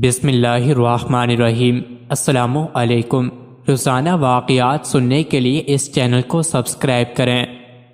بسم اللہ الرحمن الرحیم۔ السلام علیکم۔ روزانہ واقعات سننے کے لیے اس چینل کو سبسکرائب کریں۔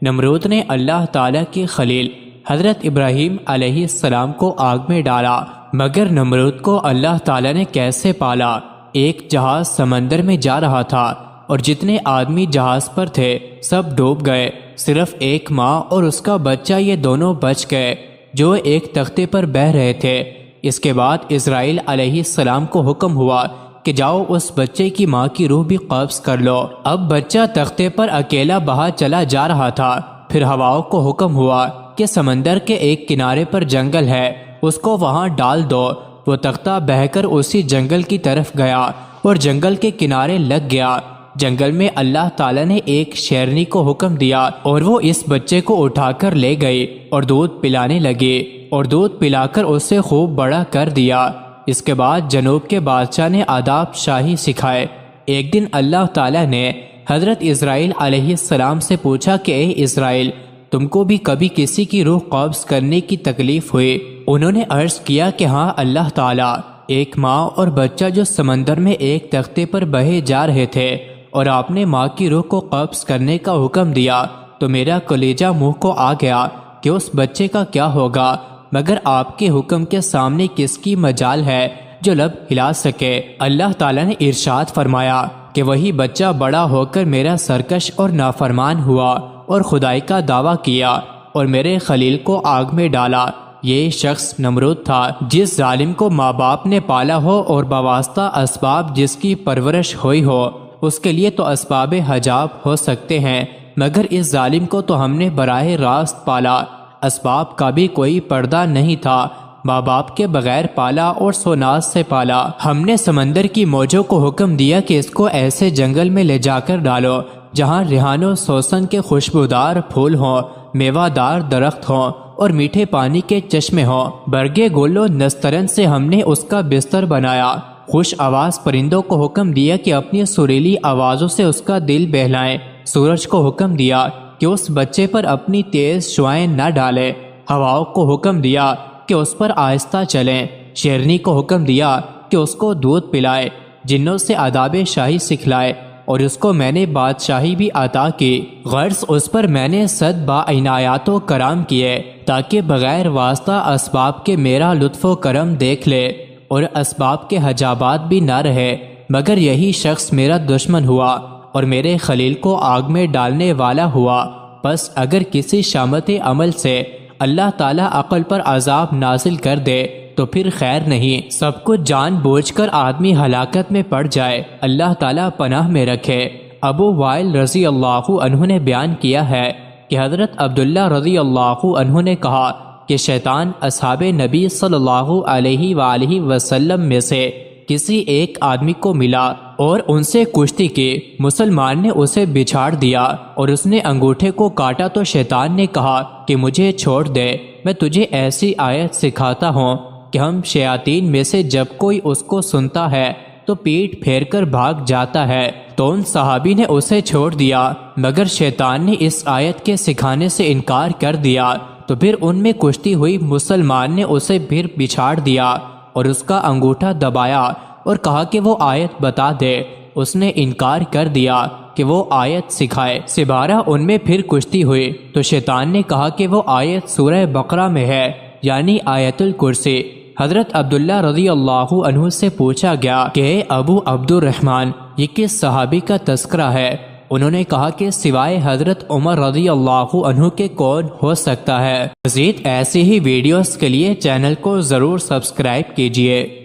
نمرود نے اللہ تعالیٰ کی خلیل حضرت ابراہیم علیہ السلام کو آگ میں ڈالا، مگر نمرود کو اللہ تعالیٰ نے کیسے پالا؟ ایک جہاز سمندر میں جا رہا تھا اور جتنے آدمی جہاز پر تھے سب ڈوب گئے، صرف ایک ماں اور اس کا بچہ یہ دونوں بچ گئے جو ایک تختے پر بہہ رہے تھے۔ اس کے بعد اسرائیل علیہ السلام کو حکم ہوا کہ جاؤ اس بچے کی ماں کی روح بھی قبض کر لو۔ اب بچہ تختے پر اکیلا بہا چلا جا رہا تھا۔ پھر ہواؤں کو حکم ہوا کہ سمندر کے ایک کنارے پر جنگل ہے، اس کو وہاں ڈال دو۔ وہ تختہ بہہ کر اسی جنگل کی طرف گیا اور جنگل کے کنارے لگ گیا۔ جنگل میں اللہ تعالیٰ نے ایک شیرنی کو حکم دیا اور وہ اس بچے کو اٹھا کر لے گئی اور دودھ پلانے لگی اور دودھ پلا کر اسے خوب بڑا کر دیا۔ اس کے بعد جنوب کے بادشاہ نے آداب شاہی سکھائے۔ ایک دن اللہ تعالیٰ نے حضرت اسرائیل علیہ السلام سے پوچھا کہ اے اسرائیل، تم کو بھی کبھی کسی کی روح قبض کرنے کی تکلیف ہوئی؟ انہوں نے عرض کیا کہ ہاں اللہ تعالیٰ، ایک ماں اور بچہ جو سمندر میں ایک تختے پر بہے جا رہے تھے اور آپ نے ماں کی روح کو قبض کرنے کا حکم دیا تو میرا کلیجہ منہ کو آ گیا کہ اس بچے کا کیا ہوگا، مگر آپ کے حکم کے سامنے کس کی مجال ہے جو لب ہلا سکے؟ اللہ تعالیٰ نے ارشاد فرمایا کہ وہی بچہ بڑا ہو کر میرا سرکش اور نافرمان ہوا اور خدائی کا دعویٰ کیا اور میرے خلیل کو آگ میں ڈالا۔ یہ شخص نمرود تھا، جس ظالم کو ماں باپ نے پالا ہو اور بواسطہ اسباب جس کی پرورش ہوئی ہو، اس کے لیے تو اسباب حجاب ہو سکتے ہیں، مگر اس ظالم کو تو ہم نے براہ راست پالا، اسباب کا بھی کوئی پردہ نہیں تھا، ماں باپ کے بغیر پالا اور سوناز سے پالا۔ ہم نے سمندر کی موجوں کو حکم دیا کہ اس کو ایسے جنگل میں لے جا کر ڈالو جہاں ریحان و سوسن کے خوشبودار پھول ہوں، میوہ دار درخت ہوں اور میٹھے پانی کے چشمے ہوں۔ برگے گل و نسترن سے ہم نے اس کا بستر بنایا۔ خوش آواز پرندوں کو حکم دیا کہ اپنی سریلی آوازوں سے اس کا دل بہلائیں۔ سورج کو حکم دیا کہ اس بچے پر اپنی تیز شعائیں نہ ڈالے۔ ہواؤں کو حکم دیا کہ اس پر آہستہ چلیں۔ شیرنی کو حکم دیا کہ اس کو دودھ پلائے۔ جنوں سے آداب شاہی سکھلائے اور اس کو میں نے بادشاہی بھی عطا کی۔ غرض اس پر میں نے 100 باعنایات و کرام کیے تاکہ بغیر واسطہ اسباب کے میرا لطف و کرم دیکھ لے اور اسباب کے حجابات بھی نہ رہے، مگر یہی شخص میرا دشمن ہوا اور میرے خلیل کو آگ میں ڈالنے والا ہوا۔ بس اگر کسی شامت عمل سے اللہ تعالیٰ عقل پر عذاب نازل کر دے تو پھر خیر نہیں، سب کچھ جان بوجھ کر آدمی ہلاکت میں پڑ جائے، اللہ تعالیٰ پناہ میں رکھے۔ ابو وائل رضی اللہ عنہ نے بیان کیا ہے کہ حضرت عبداللہ رضی اللہ عنہ نے کہا کہ شیطان اصحاب نبی صلی اللہ علیہ وآلہ وسلم میں سے کسی ایک آدمی کو ملا اور ان سے کشتی کی۔ مسلمان نے اسے بچھاڑ دیا اور اس نے انگوٹھے کو کاٹا تو شیطان نے کہا کہ مجھے چھوڑ دے، میں تجھے ایسی آیت سکھاتا ہوں کہ ہم شیاطین میں سے جب کوئی اس کو سنتا ہے تو پیٹ پھیر کر بھاگ جاتا ہے۔ تو ان صحابی نے اسے چھوڑ دیا، مگر شیطان نے اس آیت کے سکھانے سے انکار کر دیا، تو پھر ان میں کشتی ہوئی۔ مسلمان نے اسے پھر بچھاڑ دیا اور اس کا انگوٹھا دبایا اور کہا کہ وہ آیت بتا دے۔ اس نے انکار کر دیا کہ وہ آیت سکھائے۔ سبارہ ان میں پھر کشتی ہوئی تو شیطان نے کہا کہ وہ آیت سورہ بقرہ میں ہے، یعنی آیت الکرسی۔ حضرت عبداللہ رضی اللہ عنہ سے پوچھا گیا کہ اے ابو عبد الرحمن، یہ کس صحابی کا تذکرہ ہے؟ انہوں نے کہا کہ سوائے حضرت عمر رضی اللہ عنہ کے کون ہو سکتا ہے؟ مزید ایسی ہی ویڈیوز کے لیے چینل کو ضرور سبسکرائب کیجیے۔